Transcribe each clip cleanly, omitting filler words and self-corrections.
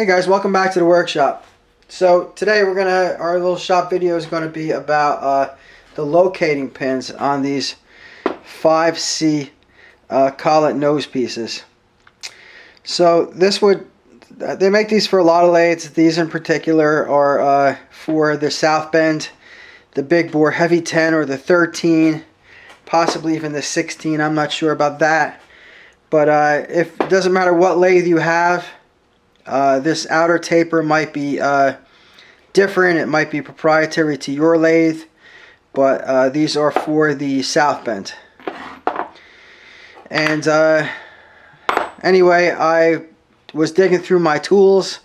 Hey guys, welcome back to the workshop. So today our little shop video is gonna be about the locating pins on these 5C collet nose pieces. So they make these for a lot of lathes. These in particular are for the South Bend, the big bore heavy 10 or the 13, possibly even the 16. I'm not sure about that. But if it doesn't matter what lathe you have, this outer taper might be different. It might be proprietary to your lathe, but these are for the South Bend. And anyway, I was digging through my tools,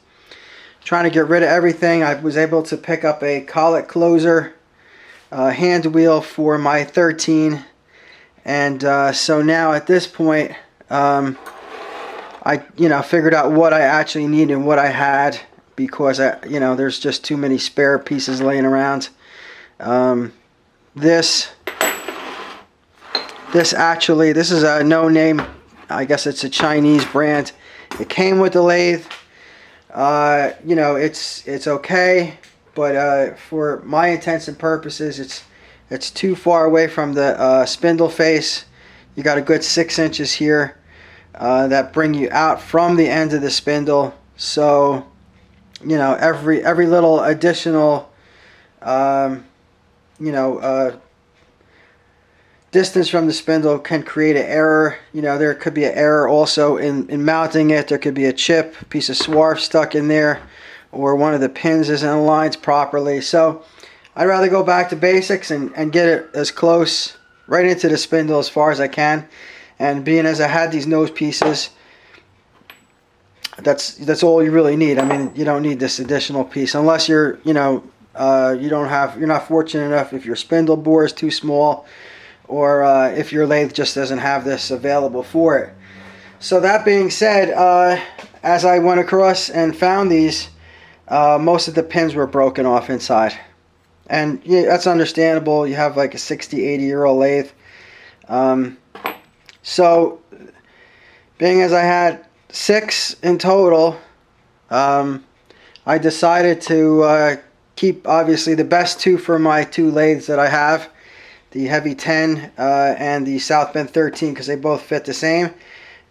trying to get rid of everything. I was able to pick up a collet closer hand wheel for my 13, and so now at this point, I figured out what I actually needed and what I had, because there's just too many spare pieces laying around. This is a no-name, I guess it's a Chinese brand. It came with the lathe. It's okay, but for my intents and purposes, it's too far away from the spindle face. You got a good 6 inches here that bring you out from the end of the spindle. So every little additional distance from the spindle can create an error. There could be an error also in mounting it. There could be a chip, piece of swarf stuck in there, or one of the pins isn't aligned properly. So I'd rather go back to basics and get it as close right into the spindle as far as I can. And being as I had these nose pieces, that's all you really need. I mean, you don't need this additional piece unless you're you're not fortunate enough if your spindle bore is too small, or if your lathe just doesn't have this available for it. So that being said, as I went across and found these, most of the pins were broken off inside. And yeah, that's understandable. You have like a 60, 80-year-old lathe. So being as I had 6 in total, I decided to keep obviously the best 2 for my 2 lathes that I have, the heavy 10 and the South Bend 13, because they both fit the same,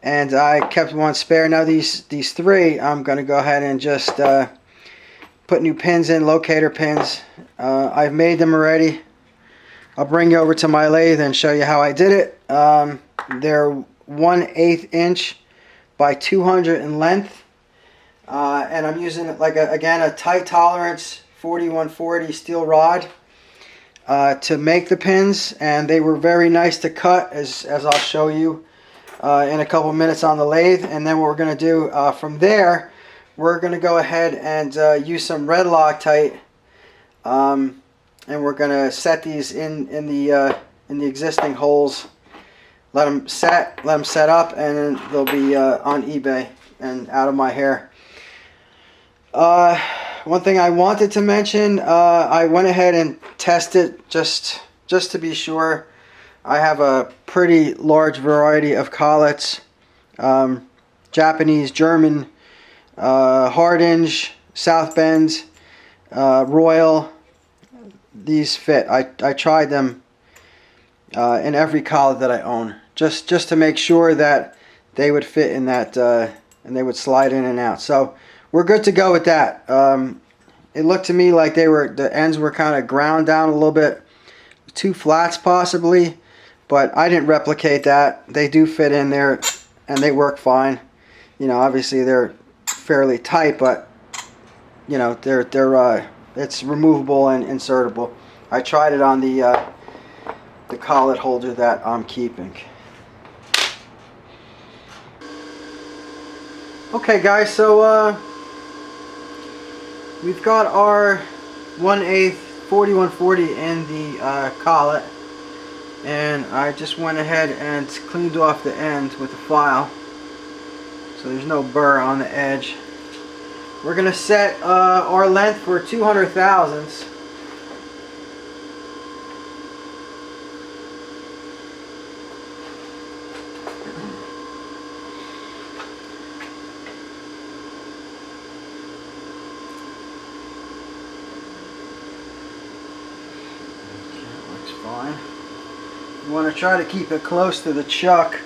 and I kept 1 spare. Now these 3, I'm going to go ahead and just put new pins in, locator pins. I've made them already. I'll bring you over to my lathe and show you how I did it. They're 1/8 inch by 200 in length, and I'm using again a tight tolerance 4140 steel rod to make the pins, and they were very nice to cut, as I'll show you in a couple minutes on the lathe. And then what we're going to do from there, we're going to go ahead and use some red Loctite, and we're going to set these in the existing holes. Let them set up, and then they'll be on eBay and out of my hair. One thing I wanted to mention, I went ahead and tested just to be sure. I have a pretty large variety of collets, Japanese, German, Hardinge, South Bend, Royal. These fit. I tried them in every collet that I own, just to make sure that they would fit in that and they would slide in and out. So we're good to go with that. It looked to me like the ends were kind of ground down a little bit, 2 flats possibly, but I didn't replicate that. They do fit in there and they work fine. Obviously they're fairly tight, but it's removable and insertable. I tried it on the collet holder that I'm keeping. Okay guys, so we've got our 1/8 4140 in the collet, and I just went ahead and cleaned off the end with a file so there's no burr on the edge. We're going to set our length for 200 thousandths. fine. You want to try to keep it close to the chuck.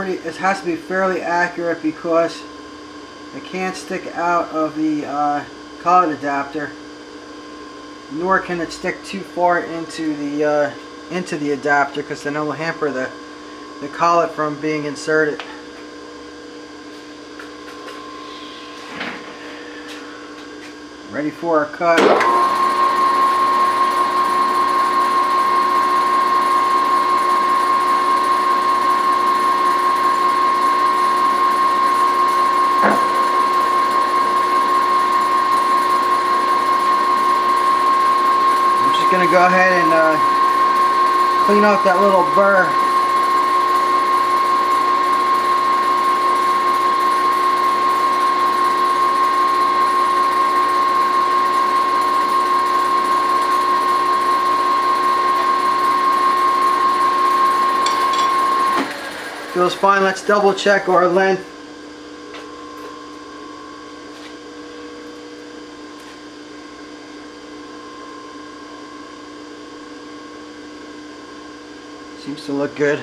It has to be fairly accurate because it can't stick out of the collet adapter, nor can it stick too far into the adapter, because then it will hamper the collet from being inserted. Ready for our cut. Going to go ahead and clean off that little burr. Feels fine. Let's double check our length. Seems to look good.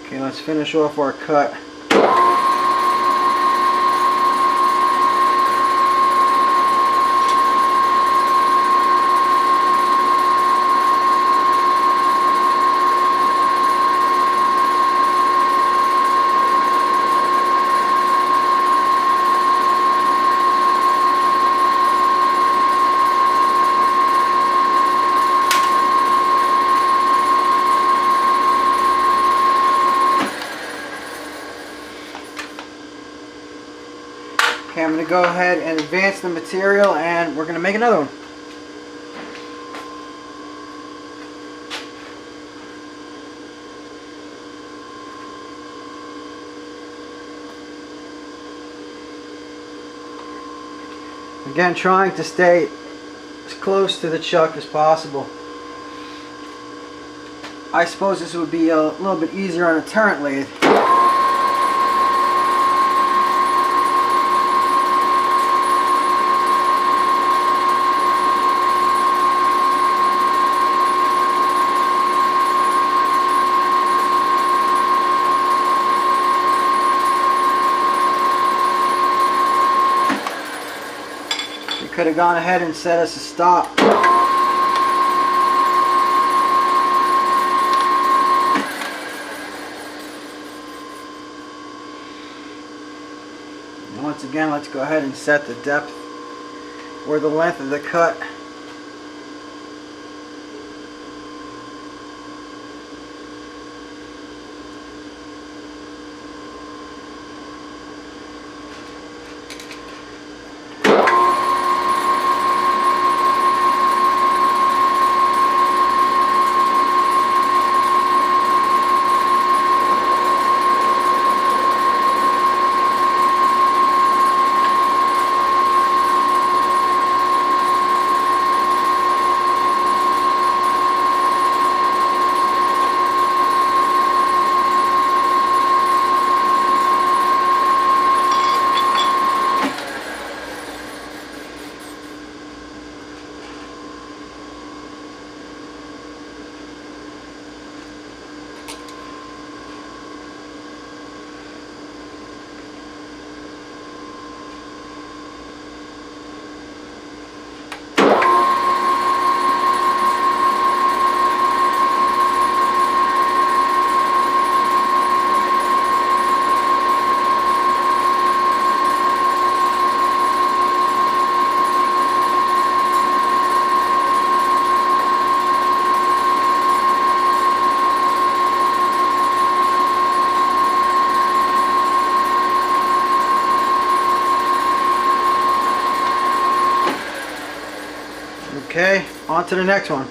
Okay, let's finish off our cut. Okay, I'm going to go ahead and advance the material, and we're going to make another one. Again, trying to stay as close to the chuck as possible. I suppose this would be a little bit easier on a turret lathe. Could have gone ahead and set us a stop. And once again, let's go ahead and set the depth or the length of the cut. Okay, on to the next one.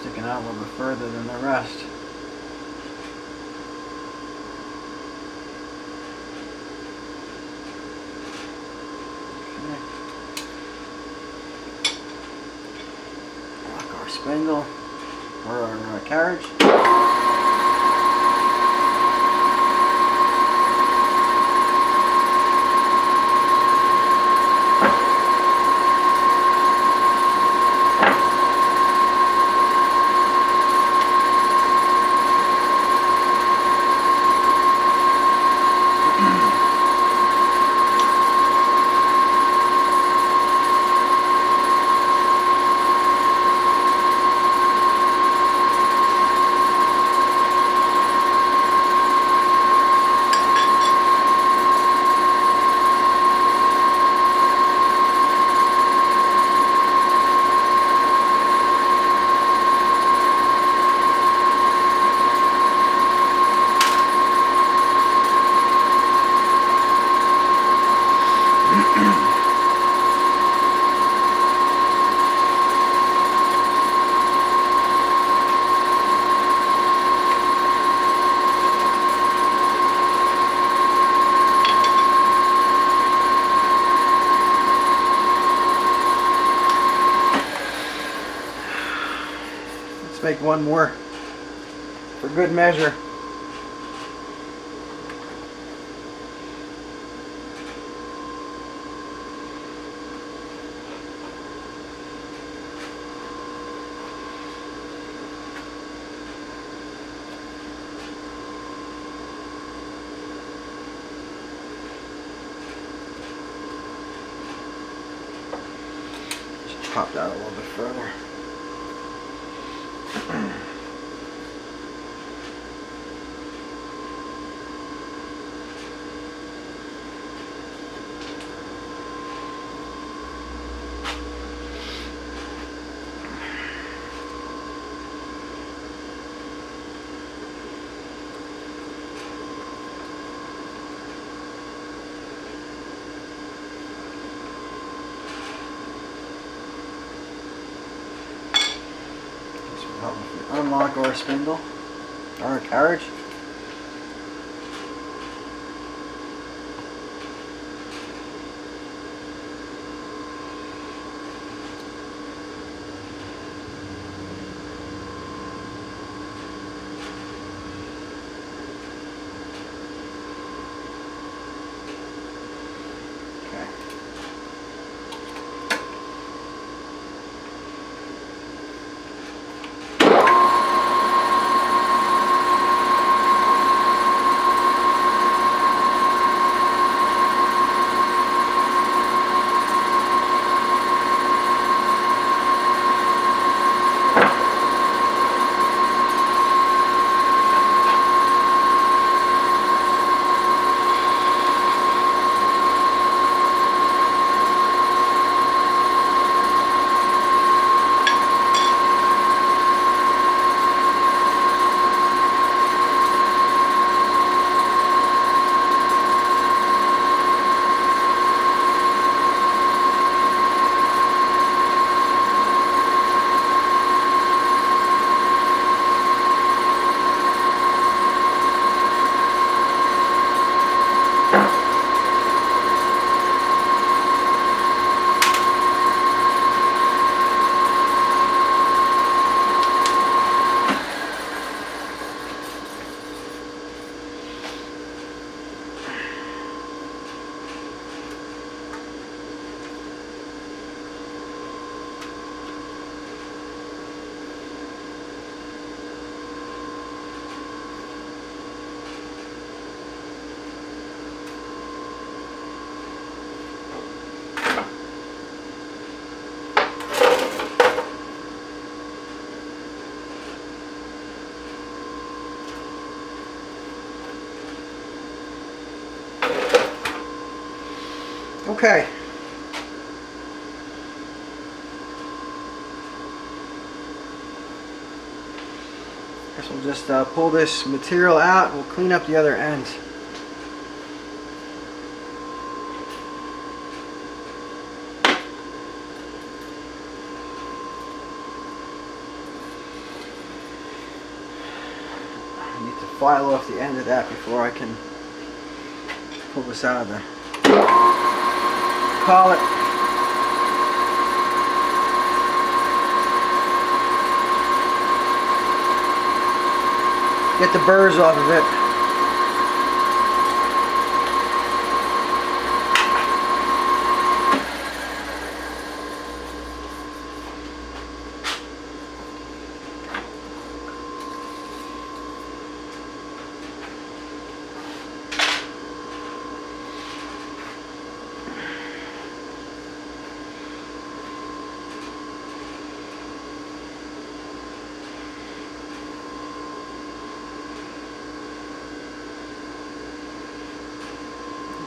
sticking out a little bit further than the rest. Lock our spindle or our carriage. Let's make one more for good measure. Just pop that a little bit further. Unlock our spindle, our carriage. Okay. Okay. Guess we'll just pull this material out. We'll clean up the other ends. file off the end of that before I can pull this out of the collet. Get the burrs off of it.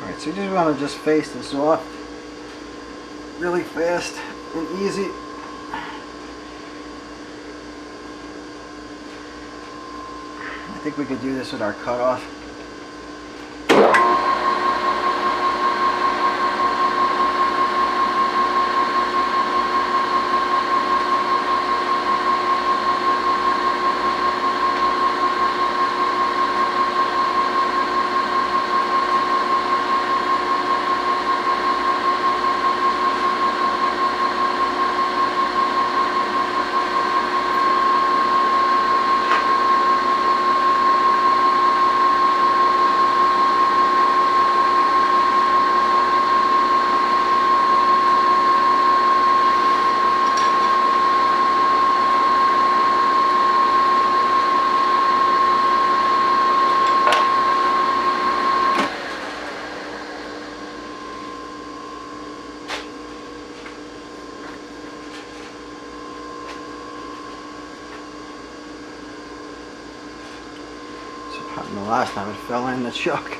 Alright, so you just want to just face this off really fast and easy. I think we could do this with our cutoff. And the last time it fell in the chuck.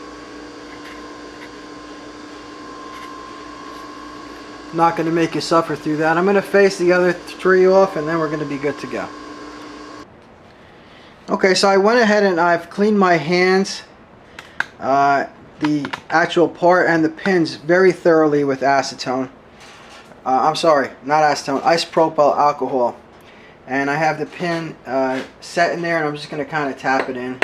Not going to make you suffer through that. I'm going to face the other three off and then we're going to be good to go. Okay, so I went ahead and I've cleaned my hands, the actual part and the pins very thoroughly with acetone. I'm sorry, not acetone, isopropyl alcohol. And I have the pin set in there and I'm just going to kind of tap it in.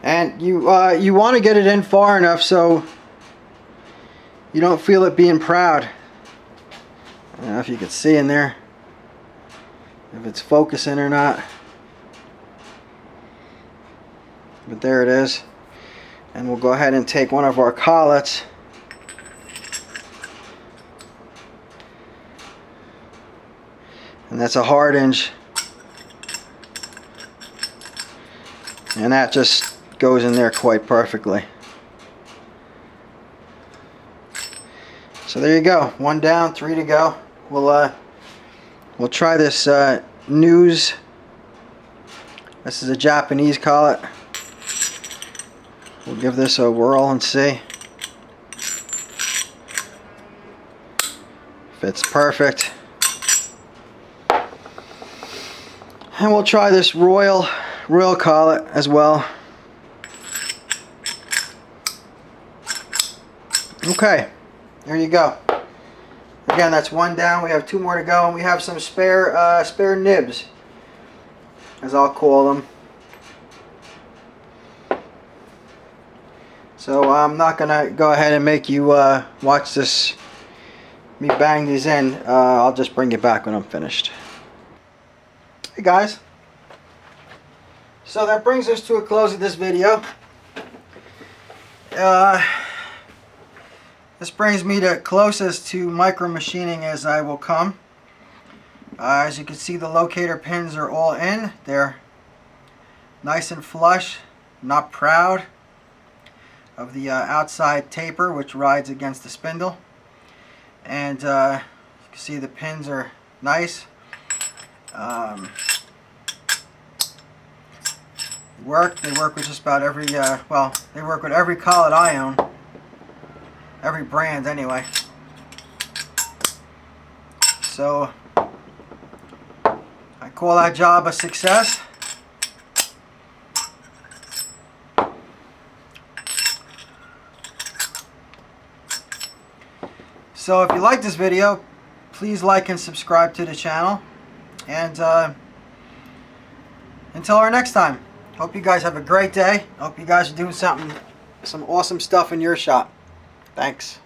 And you want to get it in far enough so you don't feel it being proud. I don't know if you can see in there, if it's focusing or not. But there it is. And we'll go ahead and take one of our collets. And that's a hard inch. And that just goes in there quite perfectly. So there you go, 1 down, 3 to go. We'll try this news. This is a Japanese collet. We'll give this a whirl and see. Fits perfect. And we'll try this royal collet as well. Okay, there you go. Again, that's 1 down. We have 2 more to go, and we have some spare nibs, as I'll call them. So I'm not gonna go ahead and make you watch me bang these in. I'll just bring you back when I'm finished. Hey guys. So that brings us to a close of this video. This brings me to closest to micro machining as I will come. As you can see, the locator pins are all in. They're nice and flush, not proud. of the outside taper, which rides against the spindle. And you can see the pins are nice. They work with just about every, well, they work with every collet I own. Every brand, anyway. So, I call that job a success. So if you like this video, please like and subscribe to the channel. And until our next time, hope you guys have a great day. Hope you guys are doing some awesome stuff in your shop. Thanks.